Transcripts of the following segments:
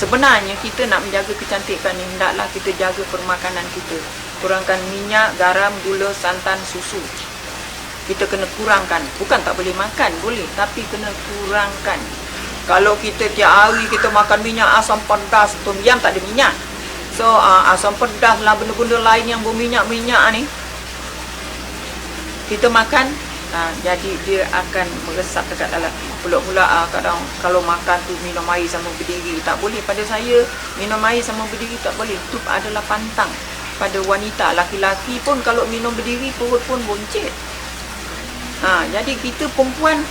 Sebenarnya kita nak menjaga kecantikan ni, hendaklah kita jaga permakanan kita. Kurangkan minyak, garam, gula, santan, susu. Kita kena kurangkan. Bukan tak boleh makan, boleh. Tapi kena kurangkan. Kalau kita tiap hari kita makan minyak, asam pedas, tom yam tak ada minyak. So, asam pedas lah, benda-benda lain yang berminyak-minyak ni, kita makan, jadi dia akan meresap dekat dalam. Pula kadang kalau makan tu minum air sama berdiri, tak boleh. Pada saya, minum air sama berdiri tak boleh. Itu adalah pantang pada wanita. Laki-laki pun kalau minum berdiri, perut pun boncet. Jadi kita perempuan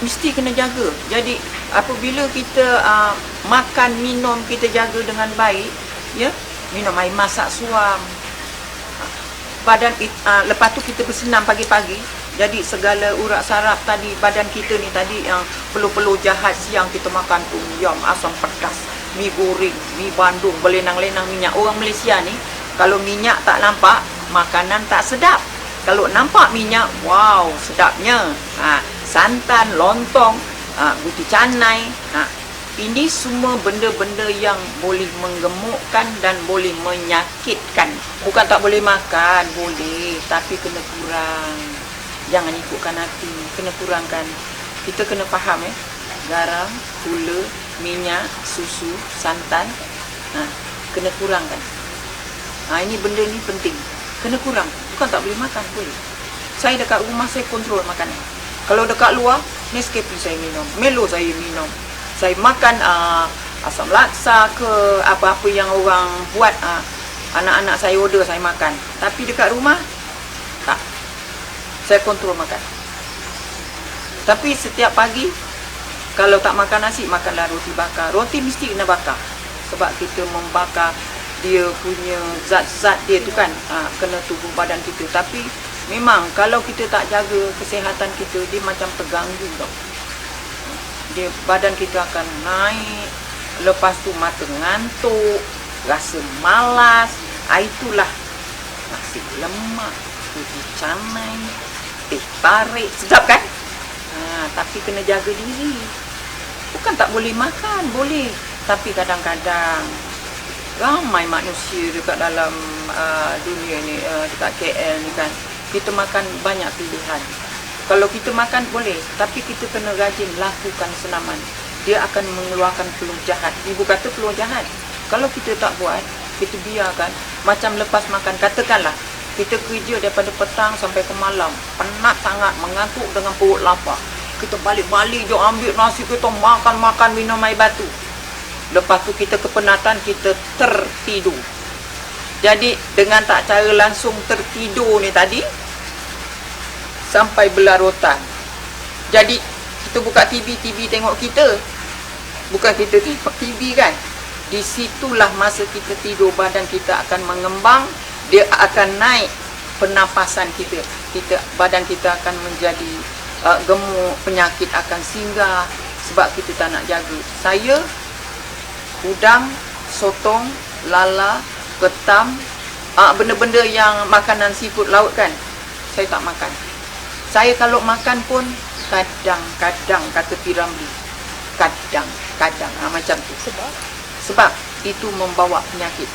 mesti kena jaga. Jadi apabila kita makan, minum, kita jaga dengan baik, ya, minum air masak suam. Badan lepas tu kita bersenam pagi-pagi. Jadi segala urat saraf tadi, badan kita ni tadi yang peluh-peluh jahat siang kita makan tom yam, asam pedas, mi goreng, mi bandung, berlenang-lenang minyak. Orang Malaysia ni kalau minyak tak nampak, makanan tak sedap. Kalau nampak minyak, wow, sedapnya. Santan, lontong, guti canai. Ini semua benda-benda yang boleh menggemukkan dan boleh menyakitkan. Bukan tak boleh makan, boleh, tapi kena kurang. Jangan ikutkan hati, kena kurangkan. Kita kena faham, garam, gula, minyak, susu, santan, kena kurangkan. Ini benda ni penting, kena kurang. Bukan tak boleh makan, boleh. Saya dekat rumah saya kontrol makanan. Kalau dekat luar, Nescafe saya minum, Milo saya minum. Saya makan asam laksa ke apa-apa yang orang buat, anak-anak saya order, saya makan. Tapi dekat rumah, tak. Saya kontrol makan. Tapi setiap pagi, kalau tak makan nasi, makanlah roti bakar. Roti mesti kena bakar. Sebab kita membakar dia punya zat-zat dia tu kan, kena tubuh badan kita. Tapi memang kalau kita tak jaga kesihatan kita, dia macam terganggu tau. Dia, badan kita akan naik. Lepas tu mata ngantuk, rasa malas. Itulah nasi lemak, ubi canai, teh tarik, sedap kan? Tapi kena jaga diri. Bukan tak boleh makan, boleh. Tapi kadang-kadang ramai manusia dekat dalam dunia ni, dekat KL ni kan, kita makan banyak pilihan. Kalau kita makan boleh, tapi kita kena rajin lakukan senaman. Dia akan mengeluarkan peluh jahat. Ibu kata peluh jahat. Kalau kita tak buat, kita biarkan. Macam lepas makan, katakanlah kita kerja daripada petang sampai ke malam, penat sangat, mengantuk dengan perut lapar. Kita balik-balik je ambil nasi, kita makan-makan, minum air batu. Lepas tu kita kepenatan, kita tertidur. Jadi dengan tak cara langsung tertidur ni tadi, sampai berlarutan. Jadi kita buka TV tengok kita. Bukan kita tengok TV kan. Di situlah masa kita tidur, badan kita akan mengembang. Dia akan naik pernafasan kita. Badan kita akan menjadi gemuk, penyakit akan singgah. Sebab kita tak nak jaga. Saya udang, sotong, lala, ketam, benda-benda yang makanan seafood laut kan, saya tak makan. Saya kalau makan pun kadang-kadang, kata Piramli, kadang-kadang, macam tu. Sebab itu membawa penyakit.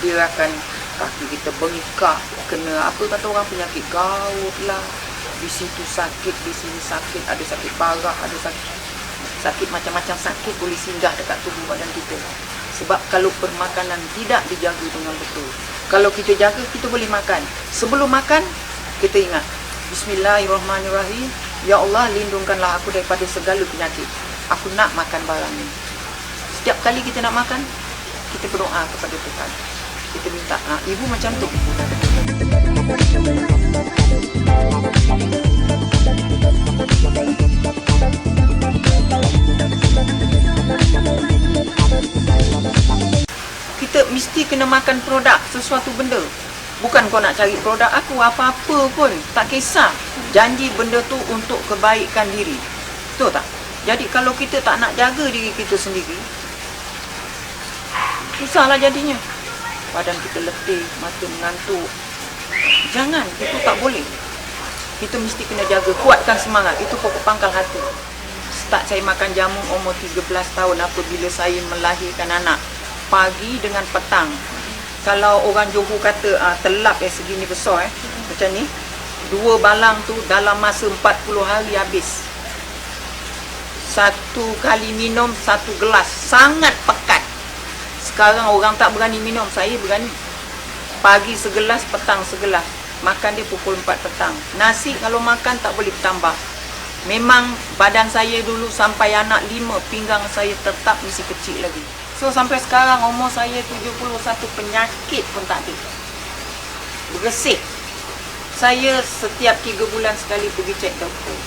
Dia akan, kaki kita bengkak, kena apa kata orang, penyakit gaut lah. Di situ sakit, di sini sakit, ada sakit parah, ada sakit macam-macam sakit boleh singgah dekat tubuh badan kita. Sebab kalau permakanan tidak dijaga dengan betul. Kalau kita jaga, kita boleh makan. Sebelum makan, kita ingat, Bismillahirrahmanirrahim. Ya Allah, lindungkanlah aku daripada segala penyakit. Aku nak makan barang ni. Setiap kali kita nak makan, kita berdoa kepada Tuhan. Kita minta, ibu macam tu. Kita mesti kena makan produk sesuatu benda. Bukan kau nak cari produk aku, apa-apa pun, tak kisah. Janji benda tu untuk kebaikan diri. Betul tak? Jadi kalau kita tak nak jaga diri kita sendiri, susahlah jadinya. Badan kita letih, mata mengantuk. Jangan, itu tak boleh. Kita mesti kena jaga, kuatkan semangat. Itu pokok pangkal hati. start saya makan jamu umur 13 tahun apabila saya melahirkan anak. Pagi dengan petang. Kalau orang Johor kata telap segini besar macam ni, 2 balang tu dalam masa 40 hari habis. Satu kali minum 1 gelas, sangat pekat. Sekarang orang tak berani minum, saya berani. Pagi segelas, petang segelas. Makan dia pukul 4 petang. Nasi kalau makan tak boleh bertambah. Memang badan saya dulu sampai anak 5, pinggang saya tetap mesti kecil lagi. So sampai sekarang umur saya 71, penyakit pun tak ada. Bersih. Saya setiap 3 bulan sekali pergi cek doktor.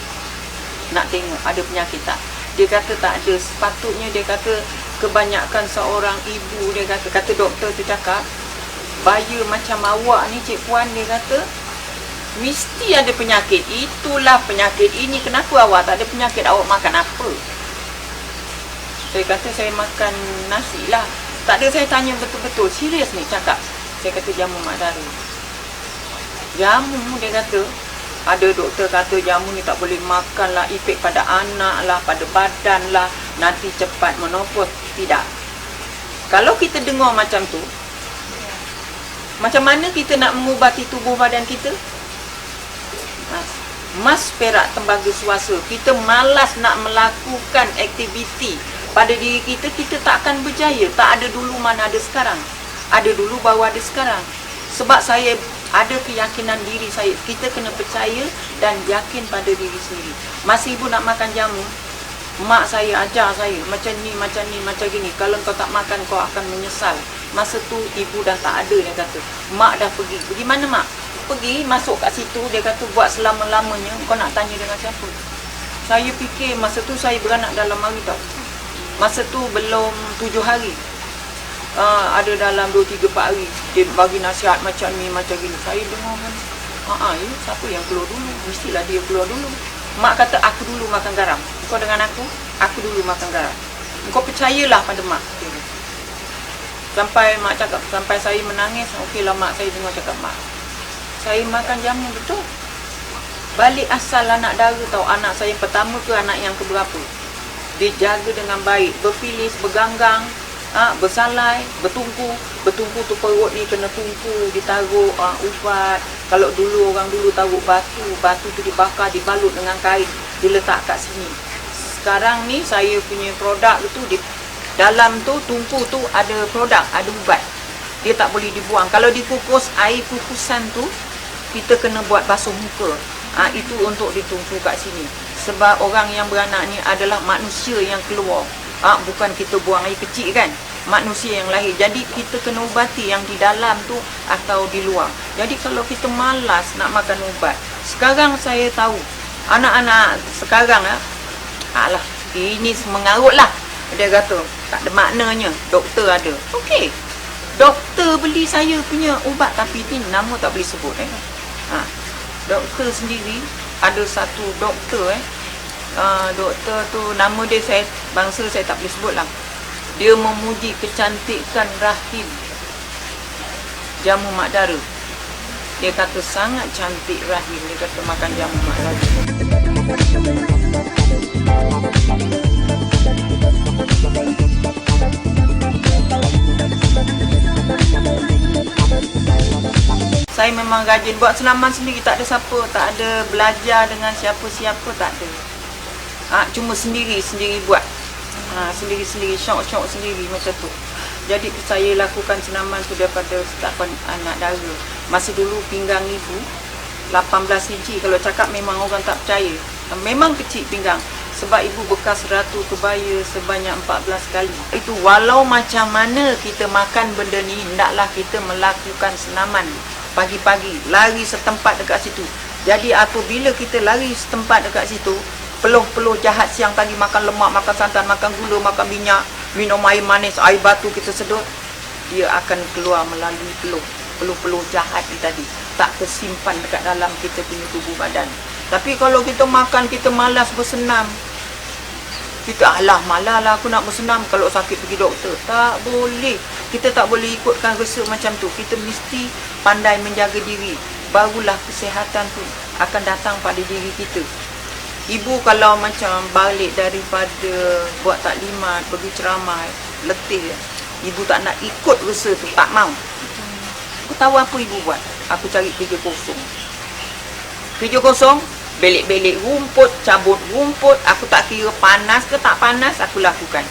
Nak tengok ada penyakit tak. Dia kata tak ada. Sepatutnya dia kata kebanyakan seorang ibu, dia kata doktor tu cakap, baya macam awak ni Cik Puan, dia kata mesti ada penyakit. Itulah penyakit ini. Kenapa awak tak ada penyakit? Awak makan apa? Saya kata saya makan nasi lah. Tak ada, saya tanya betul-betul. Serius ni cakap. Saya kata jamu mak dara. Jamu, dia kata, ada doktor kata jamu ni tak boleh makan lah. Efek pada anak lah, pada badan lah. Nanti cepat menopos. Tidak. Kalau kita dengar macam tu, macam mana kita nak mengubati tubuh badan kita? Mas perak tembaga suasa. Kita malas nak melakukan aktiviti pada diri kita, kita tak akan berjaya. Tak ada dulu mana ada sekarang. Ada dulu baru ada sekarang. Sebab saya ada keyakinan diri saya. Kita kena percaya dan yakin pada diri sendiri. Masa ibu nak makan jamu, mak saya ajar saya macam ni, macam ni, macam gini. Kalau kau tak makan kau akan menyesal. Masa tu ibu dah tak ada, dia kata. Mak dah pergi. Pergi mana mak? Pergi masuk kat situ, dia kata buat selama-lamanya. Kau nak tanya dengan siapa? Saya fikir masa tu saya beranak dalam hari tau. Masa tu belum 7 hari. Ada dalam 2-3 hari. Dia bagi nasihat macam ni, macam gini. Saya dengar kan. Ya, siapa yang keluar dulu? Mestilah dia keluar dulu. Mak kata aku dulu makan garam. Kau dengan aku dulu makan garam. Kau percayalah pada mak. Sampai mak cakap, sampai saya menangis. Okeylah mak, saya dengar cakap mak. Saya makan jamu betul. Balik asal anak dara tahu. Anak saya pertama ke anak yang keberapa. Dia jaga dengan baik. Berfilis, berganggang, bersalai, bertungku. Bertungku tu perut ni kena tungku, ditaruh ubat. Kalau dulu orang dulu taruh batu. Batu tu dibakar, dibalut dengan kain, diletak kat sini. Sekarang ni saya punya produk tu di dalam tu tungku tu ada produk, ada ubat. Dia tak boleh dibuang. Kalau dikukus, air kukusan tu kita kena buat basuh muka. Itu untuk ditungku kat sini. Sebab orang yang beranak ni adalah manusia yang keluar. Bukan kita buang air kecil kan. Manusia yang lahir. Jadi kita kena ubati yang di dalam tu atau di luar. Jadi kalau kita malas nak makan ubat. Sekarang saya tahu. Anak-anak sekarang alah, ini mengarut lah. Dia kata, tak ada maknanya. Doktor ada. Okey. Doktor beli saya punya ubat. Tapi ni nama tak boleh sebut. Doktor sendiri, ada satu doktor doktor tu nama dia bangsa saya tak boleh sebut lah. Dia memuji kecantikan rahim jamu mak dara. Dia kata sangat cantik rahim. Dia kata makan jamu mak dara. Saya memang rajin buat senaman sendiri, tak ada siapa, tak ada belajar dengan siapa-siapa, tak ada. Cuma sendiri buat. Sendiri-sendiri, syok-syok sendiri macam tu. Jadi saya lakukan senaman tu daripada setapan anak dara. Masa dulu pinggang ibu 18 inci, kalau cakap memang orang tak percaya. Memang kecil pinggang. Sebab ibu bekas ratu kebaya sebanyak 14 kali. Itu walau macam mana kita makan benda ni, hendaklah kita melakukan senaman. Pagi-pagi, lari setempat dekat situ. Jadi apabila kita lari setempat dekat situ, peluh-peluh jahat siang tadi makan lemak, makan santan, makan gula, makan minyak, minum air manis, air batu kita sedut, dia akan keluar melalui peluh-peluh jahat ni tadi. Tak tersimpan dekat dalam kita punya tubuh badan. Tapi kalau kita makan, kita malas bersenam. Kita malah lah aku nak bersenam, kalau sakit pergi doktor. Tak boleh. Kita tak boleh ikutkan resep macam tu. Kita mesti pandai menjaga diri. Barulah kesihatan tu akan datang pada diri kita. Ibu kalau macam balik daripada buat taklimat, pergi ceramah, letih, ibu tak nak ikut resa tu, tak mau. Aku tahu apa ibu buat. Aku cari kerja kosong. Kerja kosong, belik-belik rumput, cabut rumput. Aku tak kira panas ke tak panas, aku lakukan.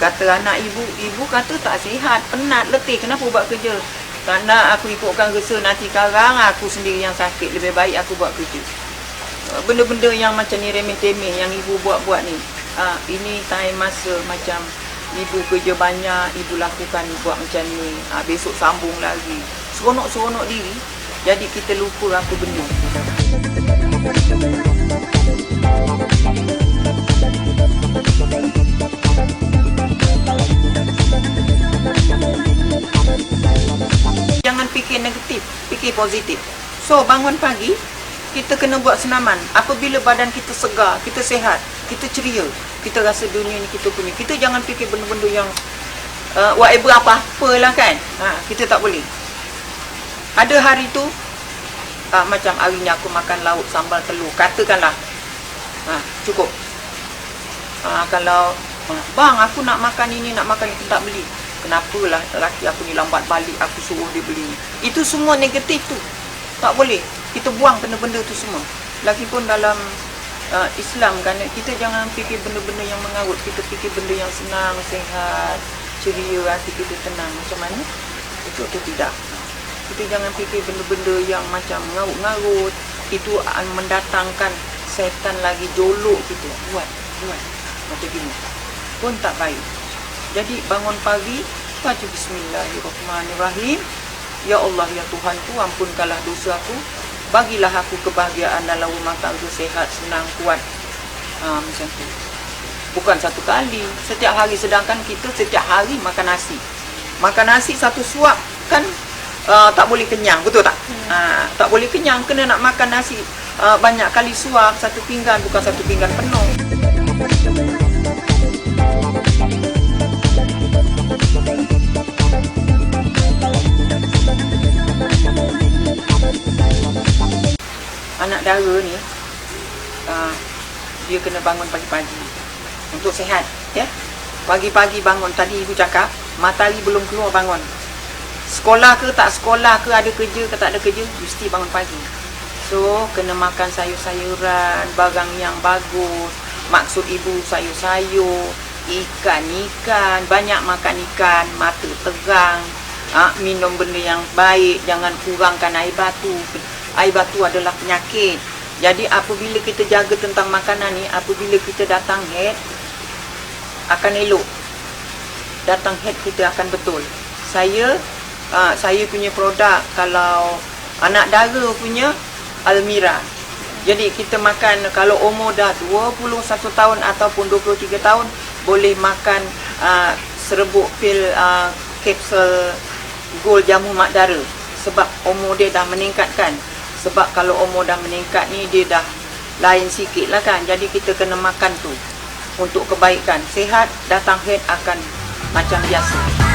Kata anak ibu kata tak sihat, penat, letih, kenapa buat kerja? Tak nak aku ikutkan resa, nanti karang aku sendiri yang sakit. Lebih baik aku buat kerja. Benda-benda yang macam ni remeh-temeh yang ibu buat-buat ni. Ini time masa macam ibu kerja banyak, ibu lakukan buat macam ni. Besok sambung lagi. Seronok-seronok diri. Jadi kita lupa apa benda. Jangan fikir negatif, fikir positif. So bangun pagi, kita kena buat senaman. Apabila badan kita segar, kita sihat, kita ceria, kita rasa dunia ni kita punya. Kita jangan fikir benda-benda yang whatever apa-apa lah kan. Kita tak boleh. Ada hari tu macam hari ni aku makan lauk sambal telur, katakanlah cukup. Kalau bang aku nak makan ini, nak makan itu, tak beli. Kenapalah lelaki aku ni lambat balik, aku suruh dia beli. Itu semua negatif tu. Tak boleh. Kita buang benda-benda tu semua. Lagipun dalam Islam kan, kita jangan fikir benda-benda yang mengarut. Kita fikir benda yang senang, sihat, ceria, hati kita tenang. Macam mana? Itu tidak. Kita jangan fikir benda-benda yang macam mengarut-ngarut. Itu akan mendatangkan setan lagi jolok kita. Buat. Macam gini. Pun tak baik. Jadi bangun pagi, baca Bismillahirrahmanirrahim. Ya Allah, ya Tuhanku, ampunkanlah dosa aku. Bagilah aku kebahagiaan dalam rumah tangga, sehat, senang, kuat. Macam tu. Bukan satu kali, setiap hari. Sedangkan kita setiap hari makan nasi. Makan nasi satu suap kan tak boleh kenyang, betul tak? Tak boleh kenyang, kena nak makan nasi banyak kali suap, satu pinggan, bukan satu pinggan penuh. Anak dara ni dia kena bangun pagi-pagi untuk sihat, ya. Pagi-pagi bangun, tadi ibu cakap matahari belum keluar bangun. Sekolah ke tak sekolah ke, ada kerja ke tak ada kerja, mesti bangun pagi. So kena makan sayur-sayuran, barang yang bagus. Maksud ibu sayur-sayur, ikan, banyak makan ikan, mata terang, minum benda yang baik, jangan kurangkan air batu. Air batu adalah penyakit. Jadi apabila kita jaga tentang makanan ni, apabila kita datang head, akan elok. Datang head kita akan betul. Saya punya produk, kalau anak dara punya Almira. Jadi kita makan, kalau umur dah 21 tahun ataupun 23 tahun, boleh makan serbuk pil kapsul Gold jamu mak dara. Sebab umur dia dah meningkatkan. Sebab kalau umur dah meningkat ni, dia dah lain sikit lah kan. Jadi kita kena makan tu untuk kebaikan. Sihat, datang head akan macam biasa.